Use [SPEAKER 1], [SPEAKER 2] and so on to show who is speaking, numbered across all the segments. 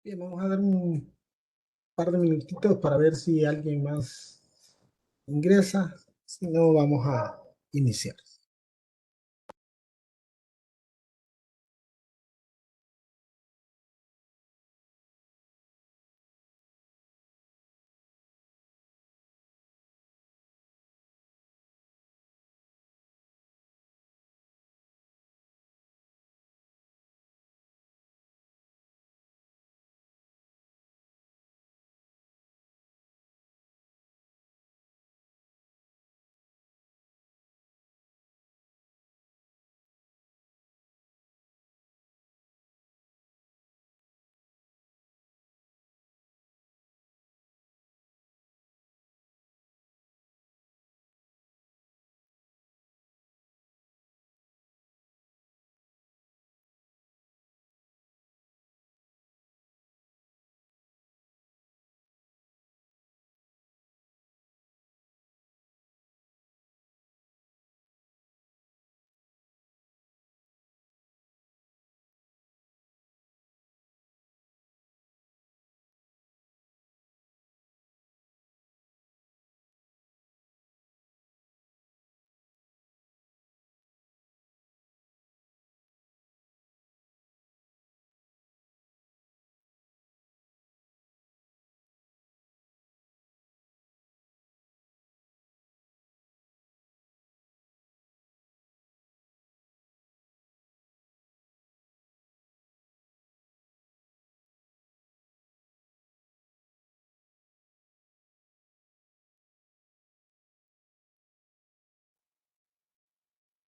[SPEAKER 1] Bien, vamos a dar un par de minutitos para ver si alguien más ingresa. Si no, vamos a iniciar.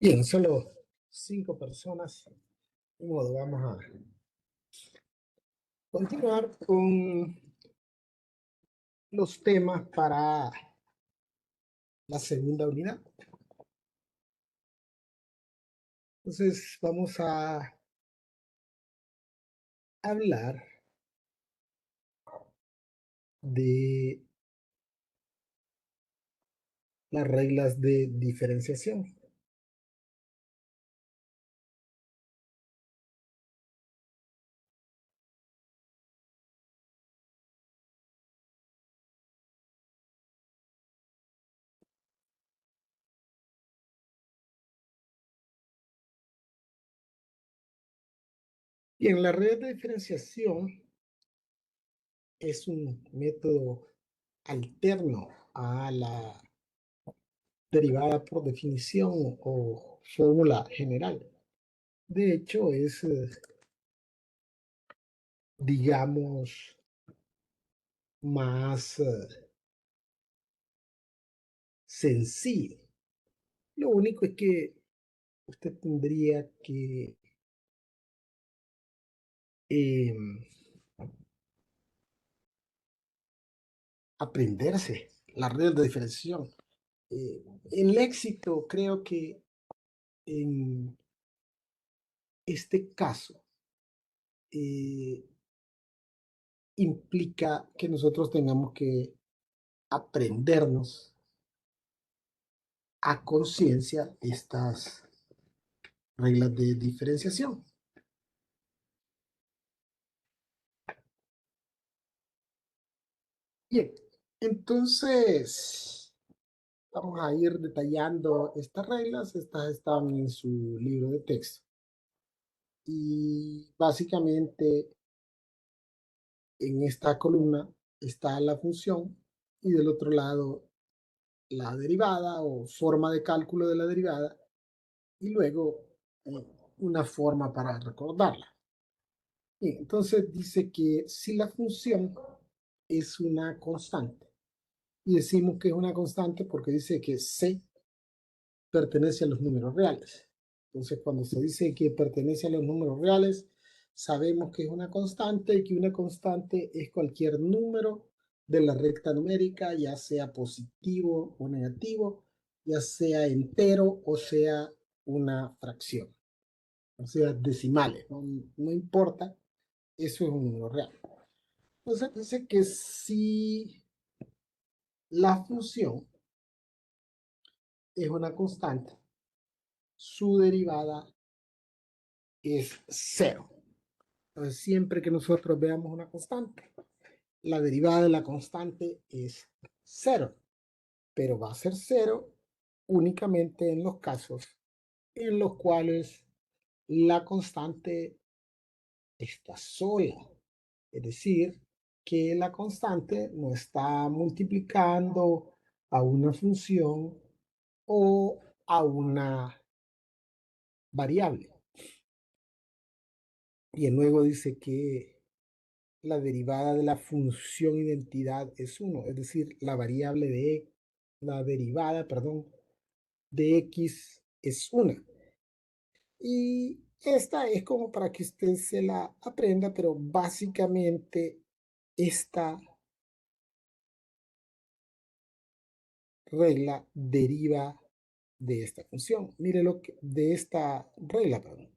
[SPEAKER 1] Bien, solo 5 personas. De modo, vamos a continuar con los temas para la segunda unidad. Entonces, vamos a hablar de las reglas de diferenciación. Bien, la regla de diferenciación es un método alterno a la derivada por definición o fórmula general. De hecho, es, digamos, más sencillo. Lo único es que usted tendría que em, aprenderse las reglas de diferenciación. El éxito, creo que en este caso, eh, implica que nosotros tengamos que aprendernos a conciencia estas reglas de diferenciación. Bien, entonces vamos a ir detallando estas reglas. Estas están en su libro de texto. Y básicamente en esta columna está la función y del otro lado la derivada o forma de cálculo de la derivada y luego eh, una forma para recordarla. Bien, entonces dice que si la función es una constante, y decimos que es una constante porque dice que C pertenece a los números reales. Entonces, cuando se dice que pertenece a los números reales, sabemos que es una constante y que una constante es cualquier número de la recta numérica, ya sea positivo o negativo, ya sea entero o sea una fracción, o sea decimales, no importa, eso es un número real. Entonces dice que si la función es una constante, su derivada es cero. Entonces, siempre que nosotros veamos una constante, la derivada de la constante es cero, pero va a ser cero únicamente en los casos en los cuales la constante está sola. Es decir, que la constante no está multiplicando a una función o a una variable. Y luego dice que la derivada de la función identidad es 1, es decir, la derivada, perdón, de x es 1. Y esta es como para que usted se la aprenda, pero básicamente esta regla deriva de esta función. Mire lo que de esta regla, perdón.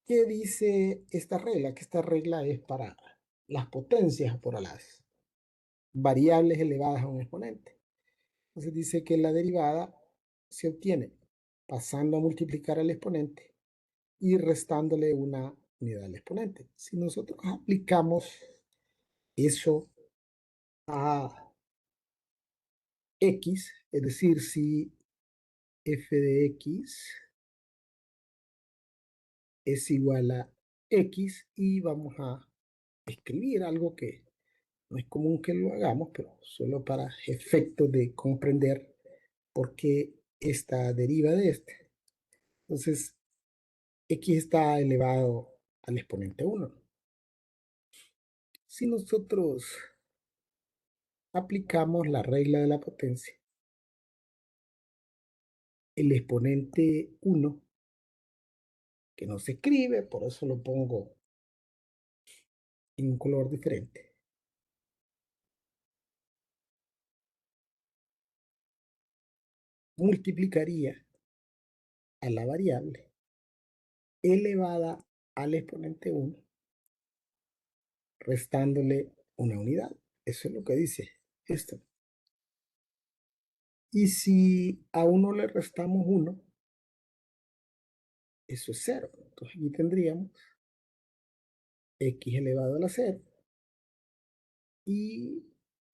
[SPEAKER 1] ¿Qué dice esta regla? Que esta regla es para las potencias por las variables elevadas a un exponente. Entonces dice que la derivada se obtiene pasando a multiplicar al exponente y restándole una unidad al exponente. Si nosotros aplicamos eso a x, es decir, si f de x es igual a x y vamos a escribir algo que no es común que lo hagamos, pero solo para efectos de comprender por qué esta deriva de este. Entonces, x está elevado al exponente 1. Si nosotros aplicamos la regla de la potencia, el exponente 1, que no se escribe, por eso lo pongo en un color diferente, multiplicaría a la variable elevada al exponente 1, restándole una unidad. Eso es lo que dice esto. Y si a 1 le restamos 1, eso es 0. Entonces aquí tendríamos x elevado a la 0 y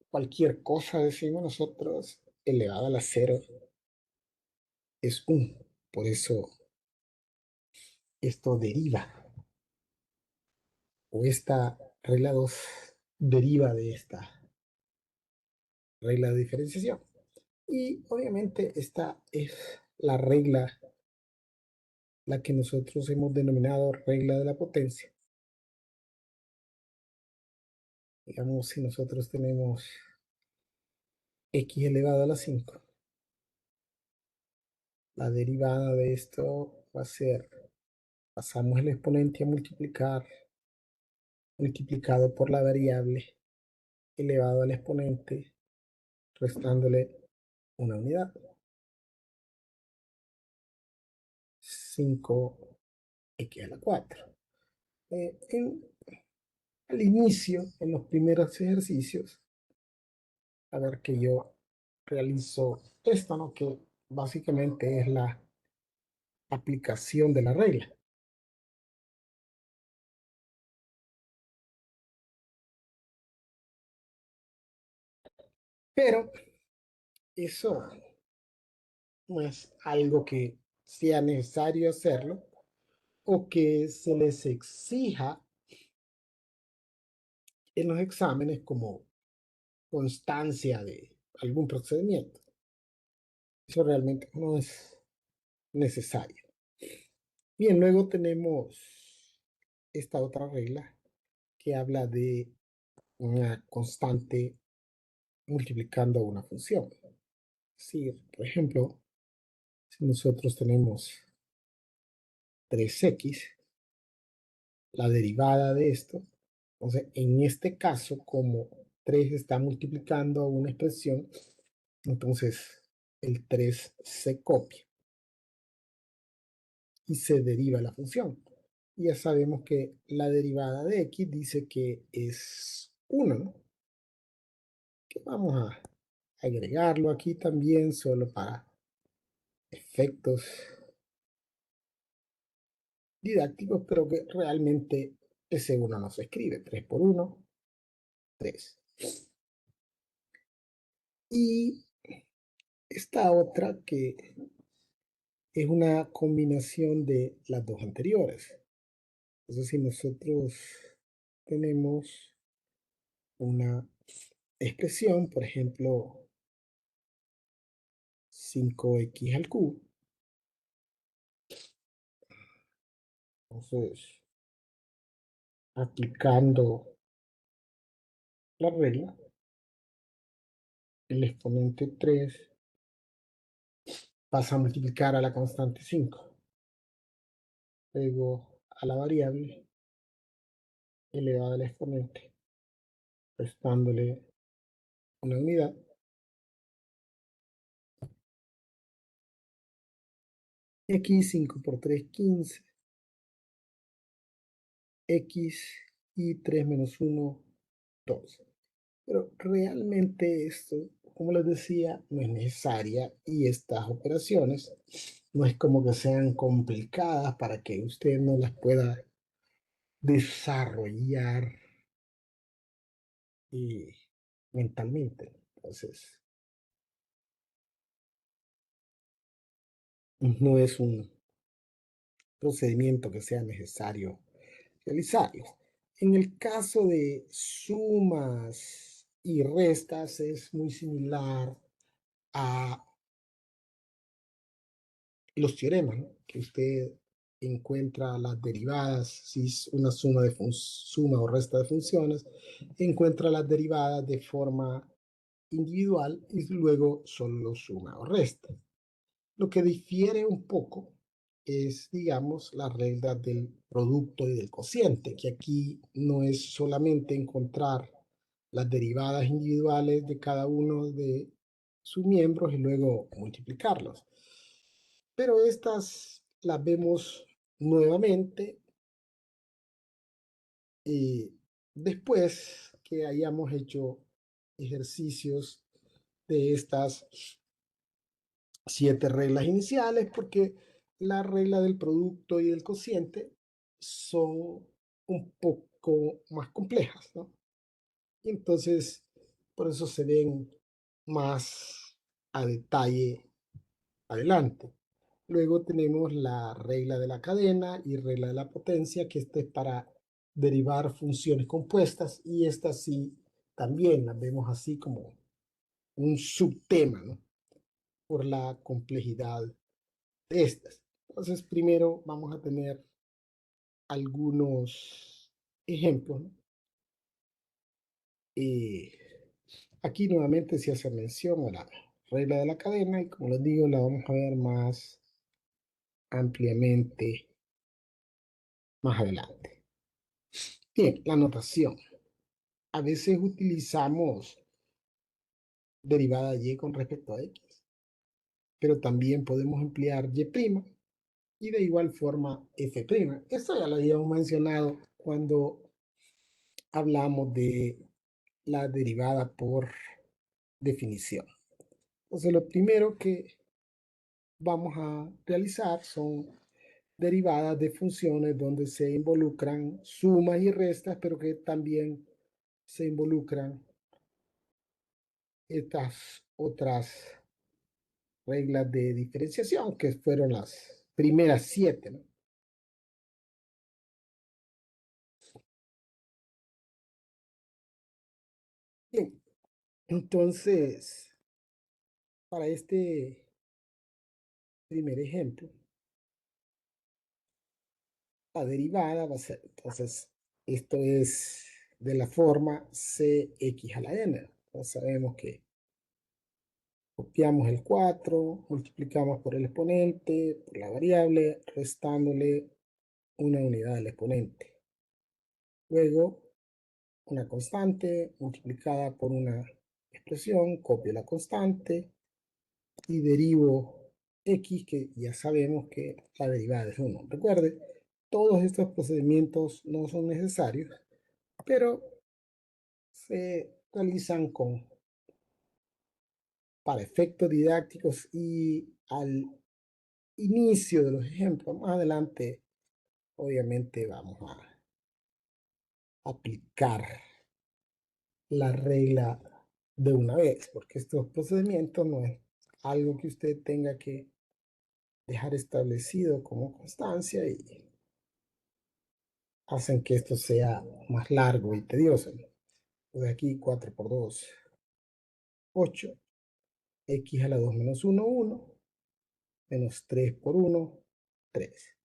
[SPEAKER 1] cualquier cosa, decimos nosotros, elevado a la 0 es 1. Por eso esto deriva, o esta regla 2 deriva de esta regla de diferenciación. Y obviamente esta es la regla, la que nosotros hemos denominado regla de la potencia. Digamos, si nosotros tenemos x elevado a la 5, la derivada de esto va a ser, pasamos el exponente a multiplicar, multiplicado por la variable elevado al exponente, restándole una unidad. 5x a la 4. Al inicio, en los primeros ejercicios, a ver que yo realizo esto, ¿no? Que básicamente es la aplicación de la regla. Pero eso no es algo que sea necesario hacerlo o que se les exija en los exámenes como constancia de algún procedimiento. Eso realmente no es necesario. Bien, luego tenemos esta otra regla que habla de una constante multiplicando una función. Si, por ejemplo, si nosotros tenemos 3x, la derivada de esto, entonces en este caso, como 3 está multiplicando una expresión, entonces el 3 se copia y se deriva la función. Y ya sabemos que la derivada de x dice que es 1, ¿no? Que vamos a agregarlo aquí también solo para efectos didácticos, pero que realmente ese uno no se escribe. 3 por 1, 3. Y esta otra que es una combinación de las dos anteriores. Entonces, si nosotros tenemos una expresión, por ejemplo, 5x al cubo, entonces, aplicando la regla, el exponente 3 pasa a multiplicar a la constante 5, luego a la variable elevada al exponente, restándole una unidad, x 5 por 3, 15, x y 3 menos 1, 12. Pero realmente esto, como les decía, no es necesaria y estas operaciones no es como que sean complicadas para que usted no las pueda desarrollar mentalmente. Entonces, no es un procedimiento que sea necesario realizarlo. En el caso de sumas y restas es muy similar a los teoremas, ¿no? Que usted encuentra las derivadas, si es una suma o resta de funciones, encuentra las derivadas de forma individual y luego solo suma o resta. Lo que difiere un poco es, digamos, la regla del producto y del cociente, que aquí no es solamente encontrar las derivadas individuales de cada uno de sus miembros y luego multiplicarlos. Pero estas las vemos nuevamente después que hayamos hecho ejercicios de estas 7 reglas iniciales, porque la regla del producto y del cociente son un poco más complejas, ¿no? Y entonces, por eso se ven más a detalle adelante. Luego tenemos la regla de la cadena y regla de la potencia, que esta es para derivar funciones compuestas, y estas sí también las vemos así como un subtema, ¿no? Por la complejidad de estas. Entonces, primero vamos a tener algunos ejemplos, ¿no? Aquí nuevamente se hace mención a la regla de la cadena y, como les digo, la vamos a ver más ampliamente más adelante. Bien, la notación. A veces utilizamos derivada y con respecto a x, pero también podemos emplear y' y de igual forma f'. Esto ya lo habíamos mencionado cuando hablamos de la derivada por definición. Entonces, lo primero que vamos a realizar son derivadas de funciones donde se involucran sumas y restas, pero que también se involucran estas otras reglas de diferenciación, que fueron las primeras 7, ¿no? Bien, entonces, para este primer ejemplo, la derivada va a ser, entonces, esto es de la forma cx a la n. Entonces sabemos que copiamos el 4, multiplicamos por el exponente, por la variable, restándole una unidad al exponente. Luego, una constante multiplicada por una expresión, copio la constante y derivo x, que ya sabemos que la derivada es 1. Recuerde, todos estos procedimientos no son necesarios, pero se realizan para efectos didácticos y al inicio de los ejemplos. Más adelante obviamente vamos a aplicar la regla de una vez, porque estos procedimientos no es algo que usted tenga que dejar establecido como constancia y hacen que esto sea más largo y tedioso. Entonces aquí 4 por 2, 8, x a la 2 menos 1, 1, menos 3 por 1, 3.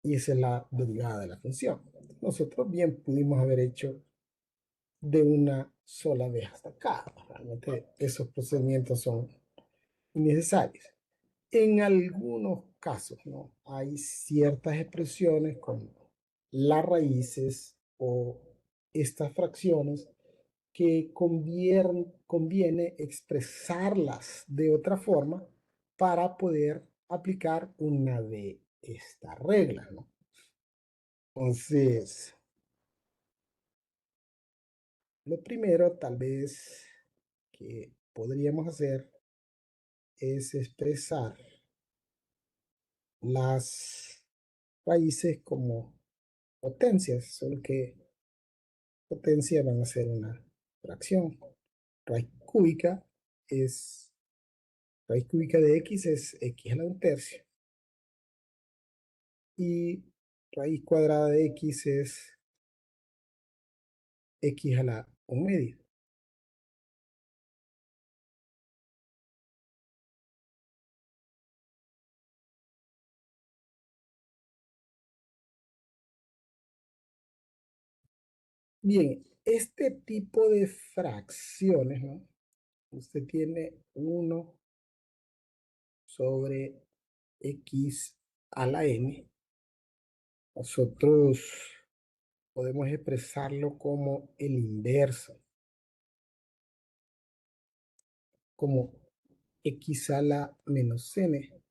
[SPEAKER 1] Y esa es la derivada de la función. Nosotros bien pudimos haber hecho de una sola vez hasta acá. Realmente esos procedimientos son innecesarios. En algunos casos, ¿no? Hay ciertas expresiones como las raíces o estas fracciones que conviene expresarlas de otra forma para poder aplicar una de estas reglas, ¿no? Entonces, lo primero tal vez que podríamos hacer es expresar las raíces como potencias, solo que potencia van a ser una fracción. Raíz cúbica es, raíz cúbica de x es x a la 1/3. Y raíz cuadrada de x es x a la 1/2. Bien, este tipo de fracciones, ¿no? Usted tiene 1 sobre x a la n. Nosotros podemos expresarlo como el inverso, como x a la menos n.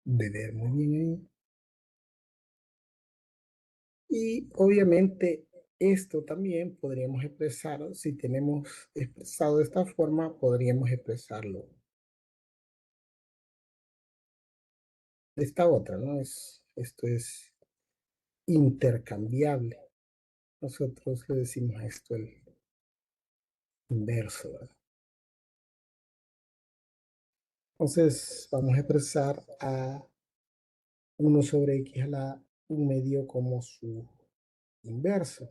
[SPEAKER 1] De ver muy bien ahí. Y obviamente esto también podríamos expresar, si tenemos expresado de esta forma, podríamos expresarlo de esta otra, ¿no? Esto es intercambiable. Nosotros le decimos a esto el inverso, ¿verdad? Entonces vamos a expresar a 1 sobre x a la 1/2 como su inverso.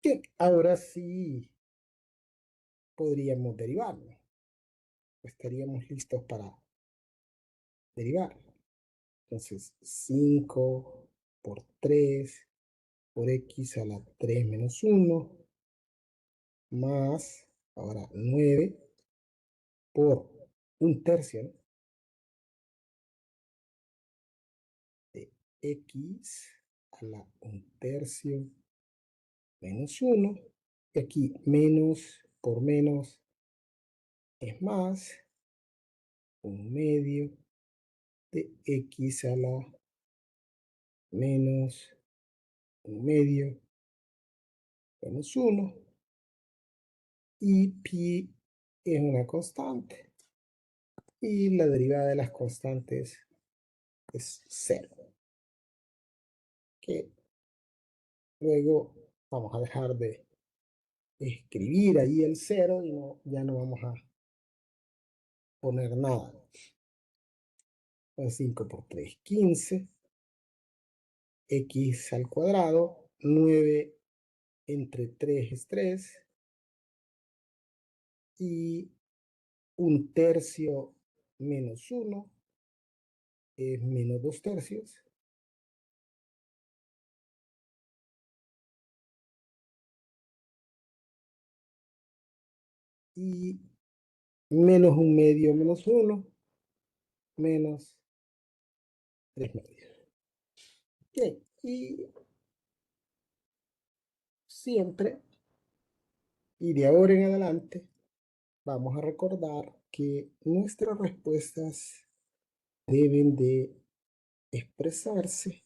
[SPEAKER 1] Bien, ahora sí podríamos derivarlo. Estaríamos listos para derivar. Entonces, 5 por 3 por x a la 3 menos 1 más, ahora 9 por 1/3, ¿no? De x a la 1/3 menos 1. Y aquí menos por menos es más, 1/2 de x a la menos 1/2 menos 1. Y pi es una constante. Y la derivada de las constantes es 0. Que luego vamos a dejar de escribir ahí el 0 y ya no vamos a poner nada. 5 por 3, 15. X al cuadrado. 9 entre 3 es 3. Y 1/3 menos 1 es menos 2/3. Y menos 1/2 menos 1 menos 3/2. Bien, y siempre y de ahora en adelante vamos a recordar que nuestras respuestas deben de expresarse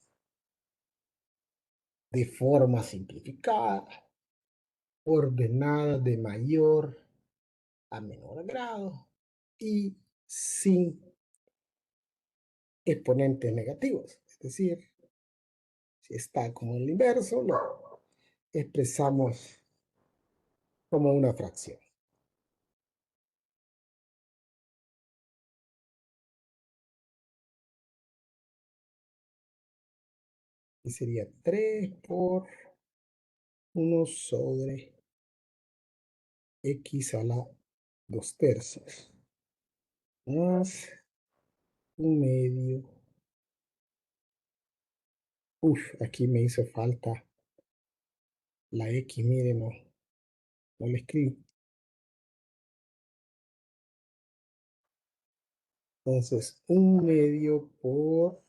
[SPEAKER 1] de forma simplificada, ordenada de mayor a menor grado y sin exponentes negativos. Es decir, si está como el inverso, lo expresamos como una fracción. Y sería 3 por 1 sobre x a la 2 tercios más 1/2. Aquí me hizo falta la x, miren, no la escribí. Entonces, 1/2 por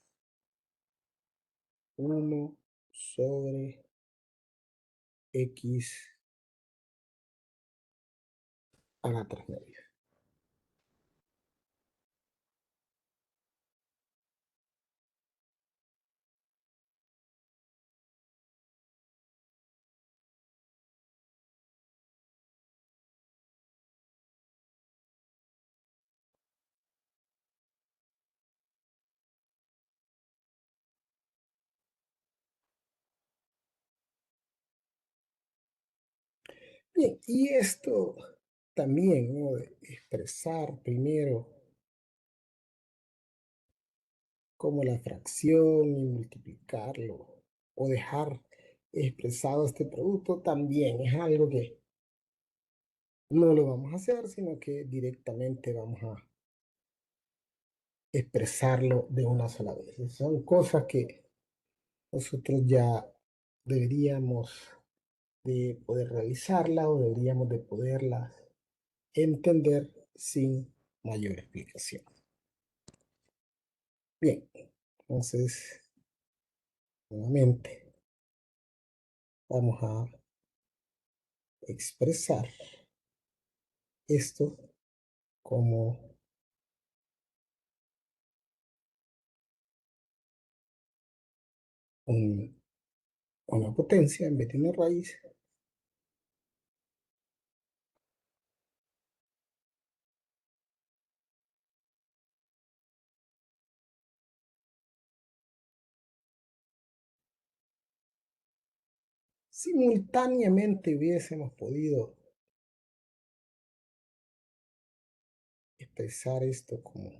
[SPEAKER 1] 1 sobre x a la 3/2. Bien, y esto también, ¿no? De expresar primero como la fracción y multiplicarlo o dejar expresado este producto también es algo que no lo vamos a hacer, sino que directamente vamos a expresarlo de una sola vez. Son cosas que nosotros ya deberíamos de poder realizarla o deberíamos de poderla entender sin mayor explicación. Bien, entonces, nuevamente, vamos a expresar esto como una potencia en vez de una raíz. Simultáneamente hubiésemos podido expresar esto como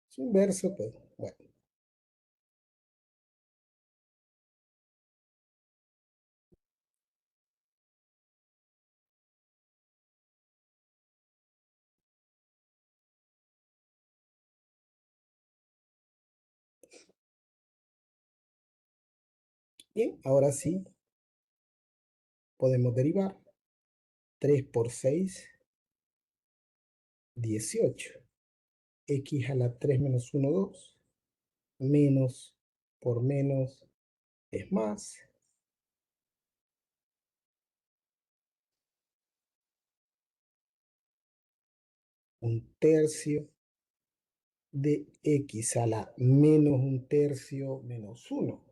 [SPEAKER 1] su inverso, pero bueno. Bien, ahora sí podemos derivar 3 por 6, 18. X a la 3 menos 1, 2. Menos por menos es más. Un tercio de x a la menos un tercio menos 1.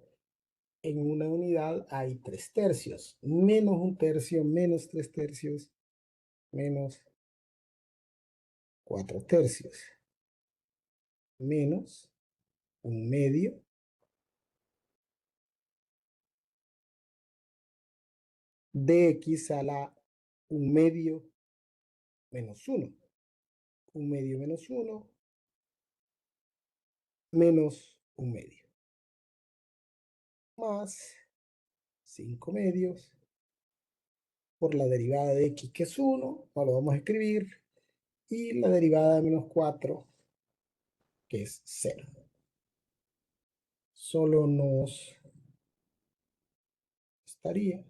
[SPEAKER 1] En una unidad hay 3 tercios. Menos un tercio menos 3 tercios menos 4 tercios. Menos un medio de x a la un medio menos 1. Un medio menos 1 menos un medio. Más 5 medios por la derivada de x, que es 1, no lo vamos a escribir, y la derivada de menos 4, que es 0. Solo nos estaría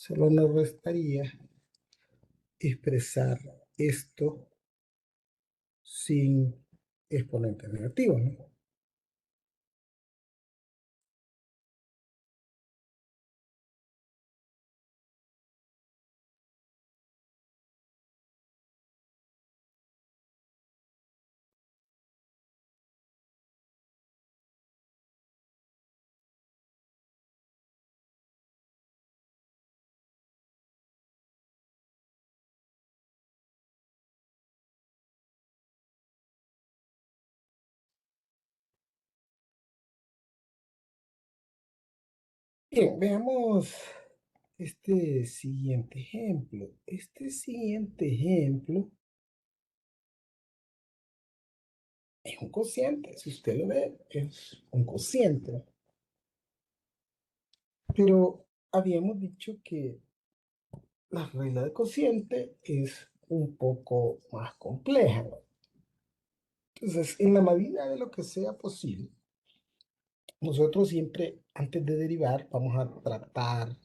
[SPEAKER 1] Solo nos restaría expresar esto sin exponentes negativos, ¿no? Bien, veamos este siguiente ejemplo. Este siguiente ejemplo es un cociente. Si usted lo ve, es un cociente. Pero habíamos dicho que la regla de cociente es un poco más compleja, ¿no? Entonces, en la medida de lo que sea posible, nosotros siempre, antes de derivar, vamos a tratar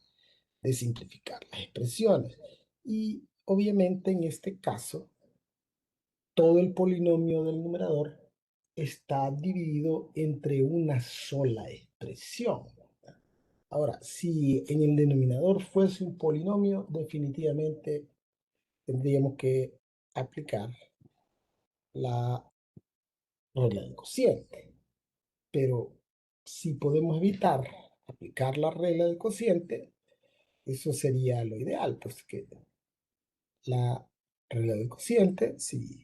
[SPEAKER 1] de simplificar las expresiones. Y obviamente en este caso, todo el polinomio del numerador está dividido entre una sola expresión. Ahora, si en el denominador fuese un polinomio, definitivamente tendríamos que aplicar la regla del cociente. Pero si podemos evitar aplicar la regla del cociente, eso sería lo ideal, pues que la regla del cociente, si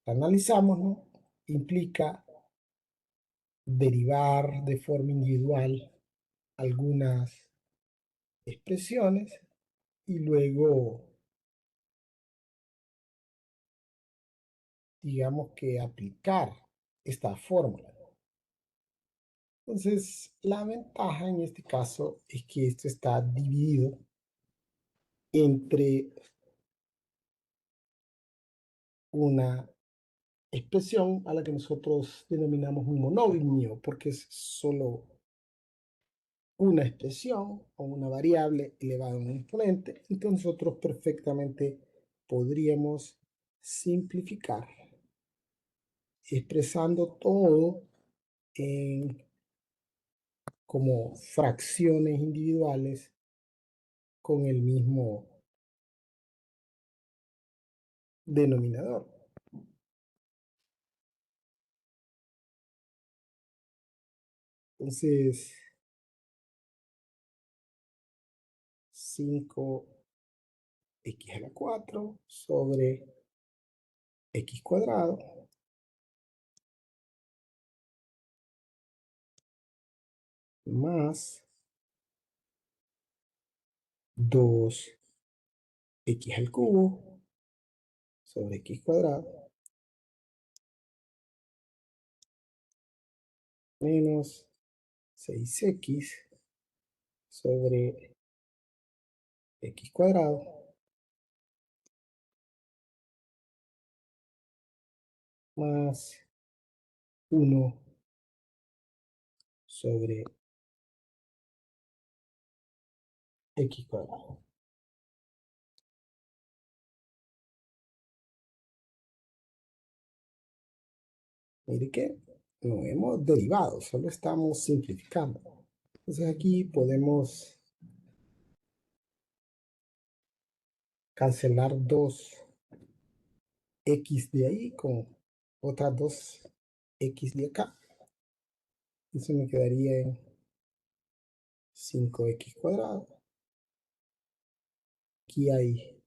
[SPEAKER 1] la analizamos, ¿no? Implica derivar de forma individual algunas expresiones y luego, digamos que aplicar esta fórmula. Entonces, la ventaja en este caso es que esto está dividido entre una expresión a la que nosotros denominamos un monovinio, porque es solo una expresión o una variable elevada a un exponente. Entonces nosotros perfectamente podríamos simplificar expresando todo en como fracciones individuales con el mismo denominador. Entonces, 5x a la 4 sobre x cuadrado más 2x al cubo sobre x cuadrado menos 6x sobre x cuadrado más 1 sobre x cuadrado. Mire que no hemos derivado, solo estamos simplificando. Entonces aquí podemos cancelar 2x de ahí con otras 2x de acá. Eso me quedaría en 5x cuadrado. Aquí hay,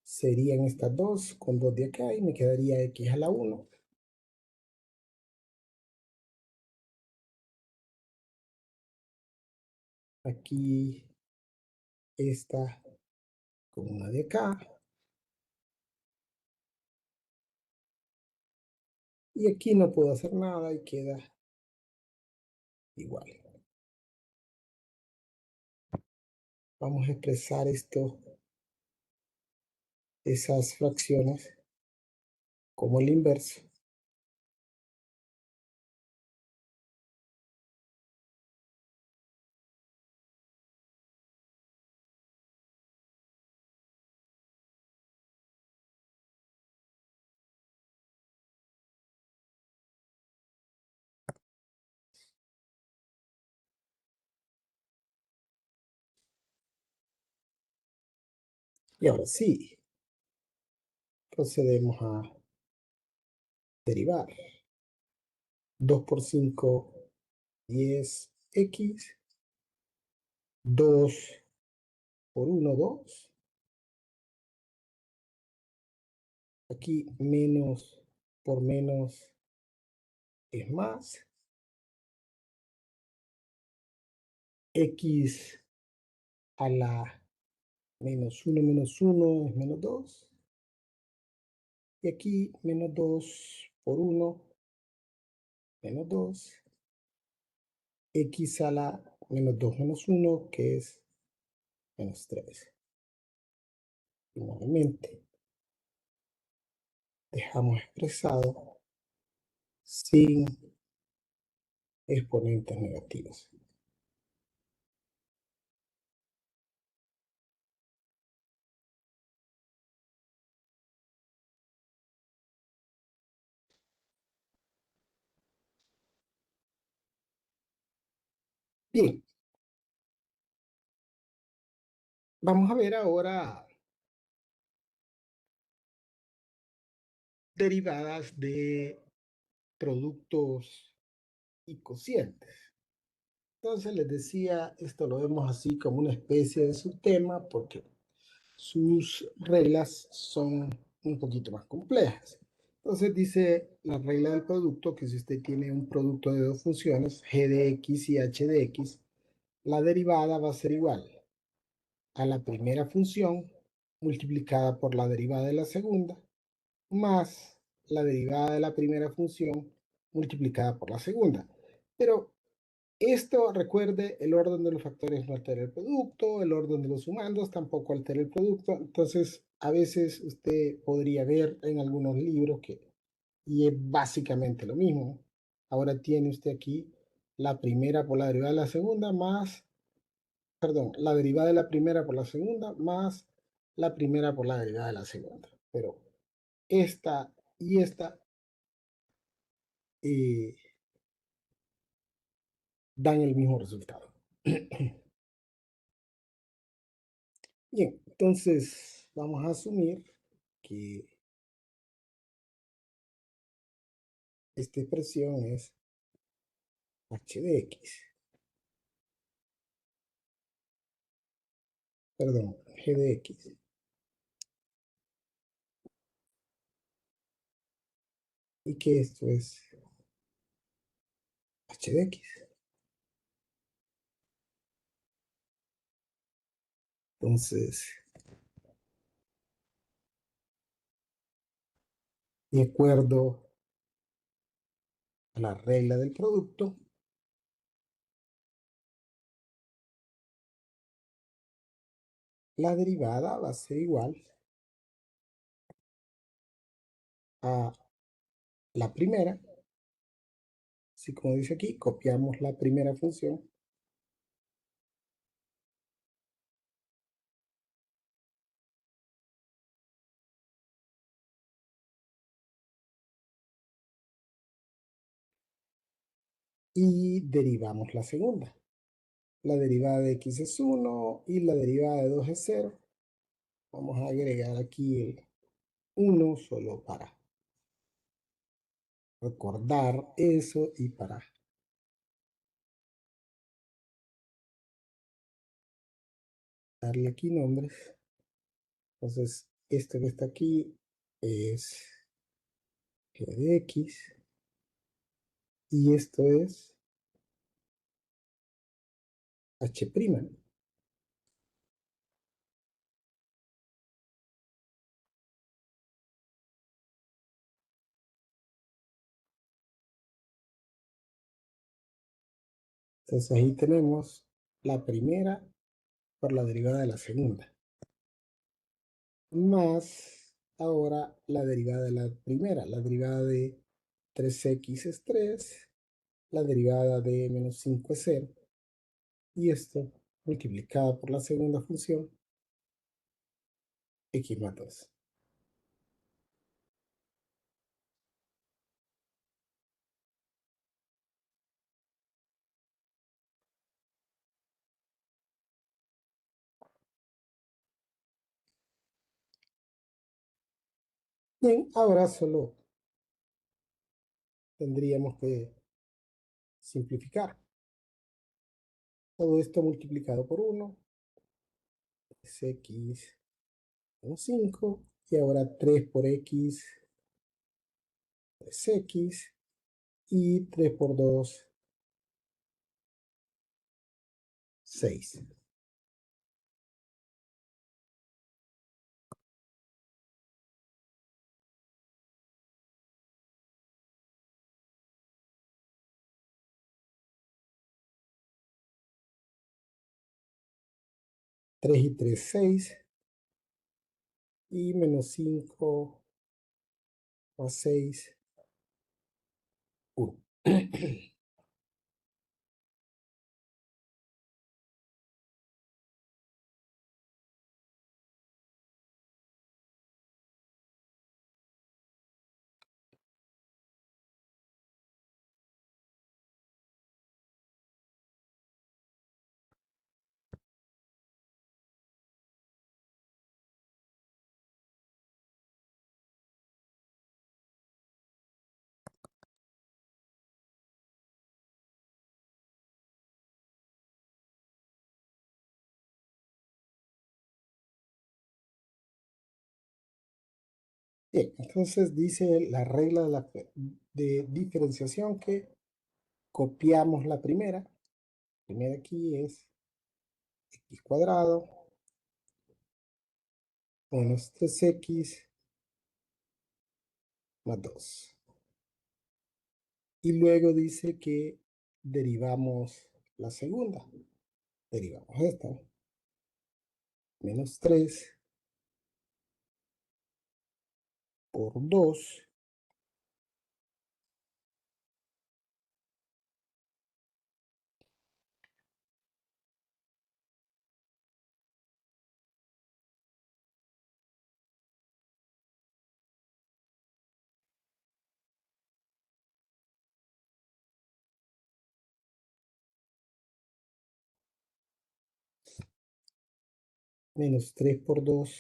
[SPEAKER 1] serían estas dos con 2 de acá y me quedaría x a la 1. Aquí esta con una de acá. Y aquí no puedo hacer nada y queda igual. Vamos a expresar esto, esas fracciones, como el inverso. Y ahora sí, procedemos a derivar. 2 por 5, 10x. 2 por 1, 2. Aquí menos por menos es más. X a la menos 1 es menos 2. Y aquí menos 2 por 1, menos 2. X a la menos 2 menos 1, que es menos 3. Y nuevamente dejamos expresado sin exponentes negativos. Bien, vamos a ver ahora derivadas de productos y cocientes. Entonces les decía, esto lo vemos así como una especie de subtema porque sus reglas son un poquito más complejas. Entonces dice la regla del producto que si usted tiene un producto de dos funciones, g de x y h de x, la derivada va a ser igual a la primera función multiplicada por la derivada de la segunda, más la derivada de la primera función multiplicada por la segunda. Pero esto, recuerde, el orden de los factores no altera el producto, el orden de los sumandos tampoco altera el producto. Entonces, a veces usted podría ver en algunos libros que, y es básicamente lo mismo. Ahora tiene usted aquí la primera por la derivada de la segunda más, perdón, la derivada de la primera por la segunda más la primera por la derivada de la segunda. Pero esta y esta eh, dan el mismo resultado. Bien, entonces vamos a asumir que esta expresión es h de x, perdón, g de x, y que esto es h de x. Entonces, de acuerdo a la regla del producto, la derivada va a ser igual a la primera, así como dice aquí, copiamos la primera función y derivamos la segunda. La derivada de x es 1 y la derivada de 2 es 0. Vamos a agregar aquí el 1 solo para recordar eso y para darle aquí nombres. Entonces, esto que está aquí es g de x y esto es h'. Entonces ahí tenemos la primera por la derivada de la segunda, más ahora la derivada de la primera. La derivada de 3x es 3, la derivada de menos 5 es 0, y esto multiplicado por la segunda función, x más 2. Bien, ahora solo tendríamos que simplificar. Todo esto multiplicado por 1 es x menos 5. Y ahora 3 por x es x. Y 3 por 2, 6. 3 y 3, 6. Y menos 5 más 6, 1. Bien, entonces dice la regla de diferenciación que copiamos la primera. La primera aquí es x cuadrado menos 3x más 2. Y luego dice que derivamos la segunda. Derivamos esta. Menos 3 por 2 menos 3 por 2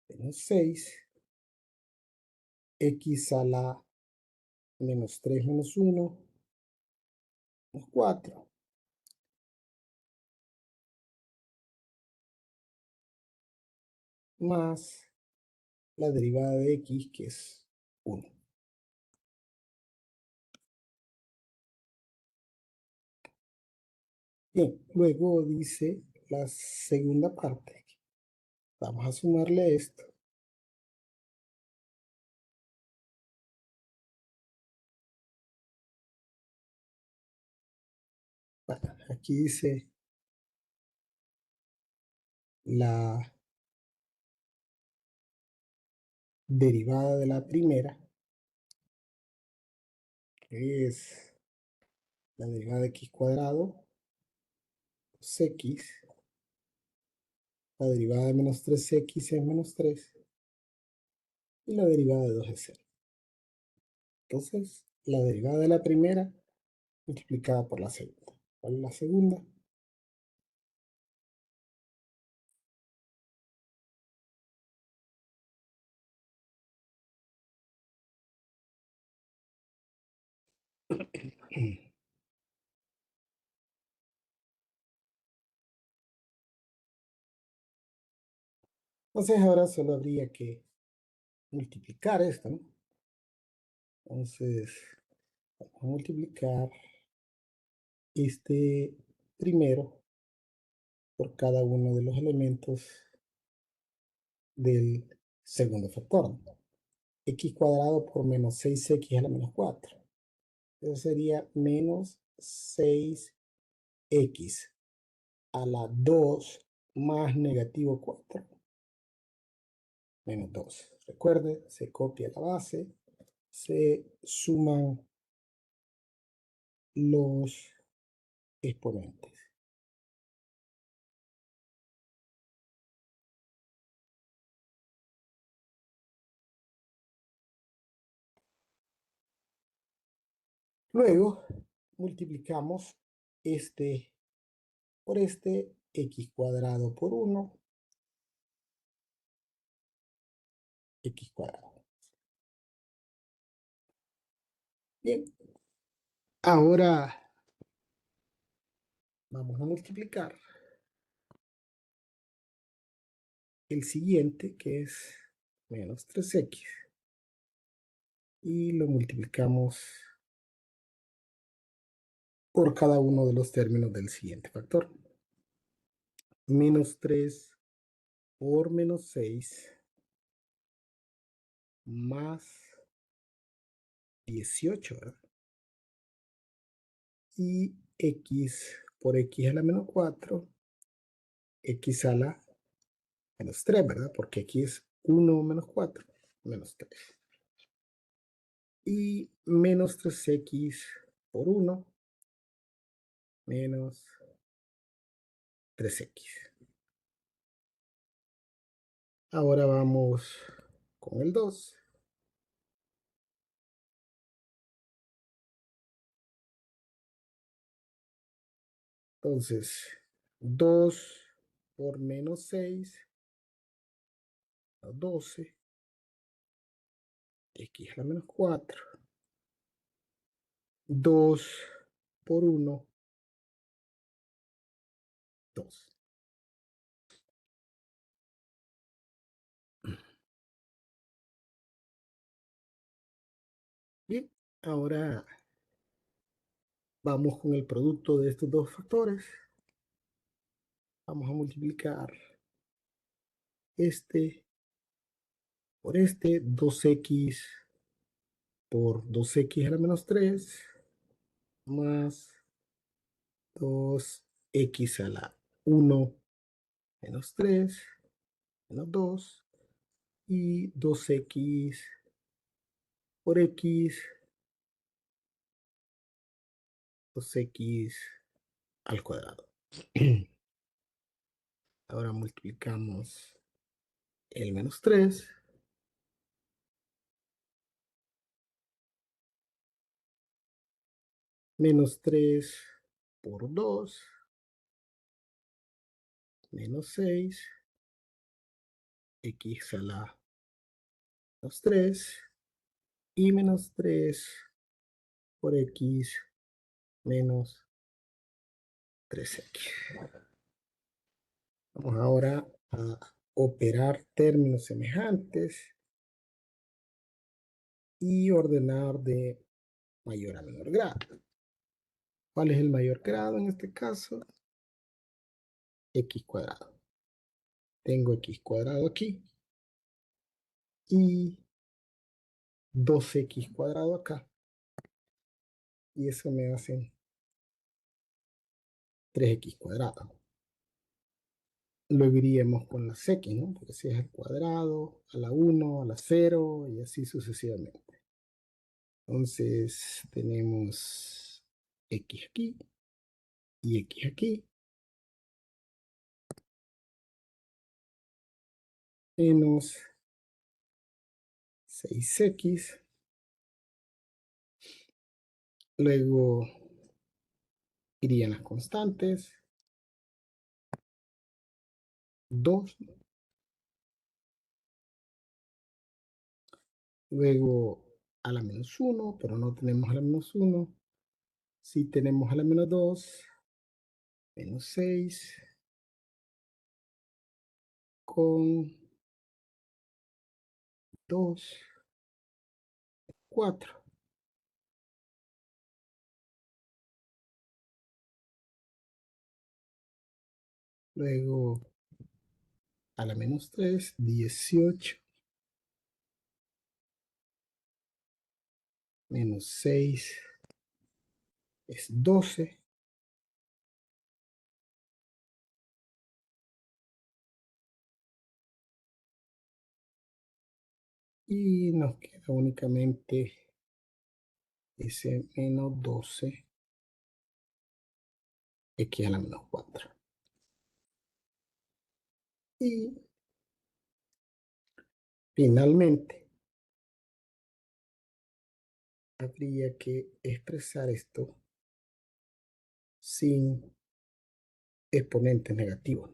[SPEAKER 1] menos 6. X a la menos 3 menos 1 menos 4. Más la derivada de x, que es 1. Bien, luego dice la segunda parte. Vamos a sumarle esto. Bueno, aquí dice la derivada de la primera, que es la derivada de x cuadrado, es x. La derivada de menos 3x es menos 3. Y la derivada de 2 es 0. Entonces, la derivada de la primera multiplicada por la segunda. ¿Cuál es la segunda? Entonces ahora solo habría que multiplicar esto, ¿no? Entonces, vamos a multiplicar este primero por cada uno de los elementos del segundo factor, ¿no? X cuadrado por menos 6x a la menos 4. Eso sería menos 6x a la 2 más negativo 4 menos 2. Recuerde, se copia la base, se suman los exponentes. Luego multiplicamos este por este, x cuadrado por 1 x cuadrado. Bien, ahora vamos a multiplicar el siguiente, que es menos 3x, y lo multiplicamos por cada uno de los términos del siguiente factor. Menos 3 por menos 6 más 18, ¿verdad? Y x por x a la menos 4, x a la menos 3, ¿verdad? Porque aquí es 1 menos 4, menos 3. Y menos 3x por 1, menos 3x. Ahora vamos con el 2. Entonces, 2 por menos 6, 12, x a la menos 4. 2 por 1, 2. Bien, ahora vamos con el producto de estos dos factores. Vamos a multiplicar este por este, 2x por 2x a la menos 3, más 2x a la 1 menos 3, menos 2, y 2x por x, 2x al cuadrado. Ahora multiplicamos el menos 3, menos 3 por 2, menos 6, x a la menos 3, y menos 3 por x menos 3x. Vamos ahora a operar términos semejantes y ordenar de mayor a menor grado. ¿Cuál es el mayor grado en este caso? X cuadrado. Tengo x cuadrado aquí y 2x cuadrado acá. Y eso me hace 3x cuadrado. Lo iríamos con las x, ¿no? Porque si es al cuadrado, a la 1, a la 0 y así sucesivamente. Entonces tenemos x aquí y x aquí, menos 6x. Luego irían las constantes, 2. Luego a la menos 1, pero no tenemos a la menos 1. Sí tenemos a la menos 2, menos 6, con 2, 4. Luego a la menos 3, 18, menos 6 es 12. Y nos queda únicamente ese menos 12 x a la menos 4. Y finalmente habría que expresar esto sin exponentes negativos.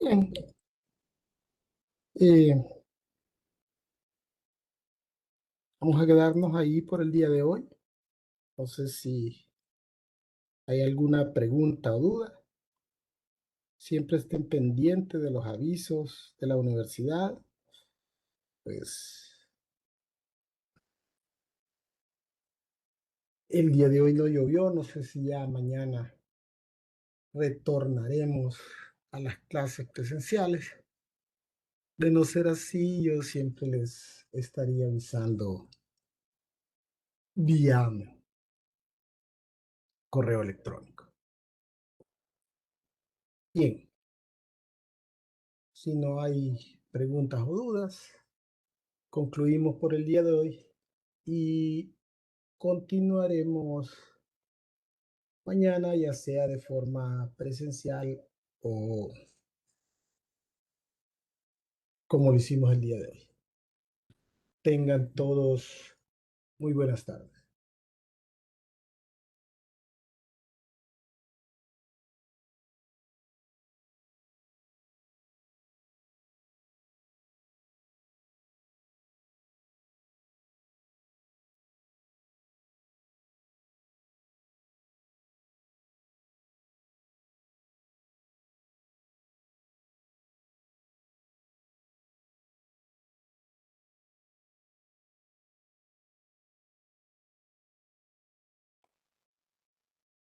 [SPEAKER 1] Bien, eh, vamos a quedarnos ahí por el día de hoy. No sé si hay alguna pregunta o duda. Siempre estén pendientes de los avisos de la universidad. Pues el día de hoy no llovió, no sé si ya mañana retornaremos a las clases presenciales. De no ser así, yo siempre les estaría avisando vía correo electrónico. Bien, si no hay preguntas o dudas, concluimos por el día de hoy y continuaremos mañana, ya sea de forma presencial o como lo hicimos el día de hoy. Tengan todos muy buenas tardes.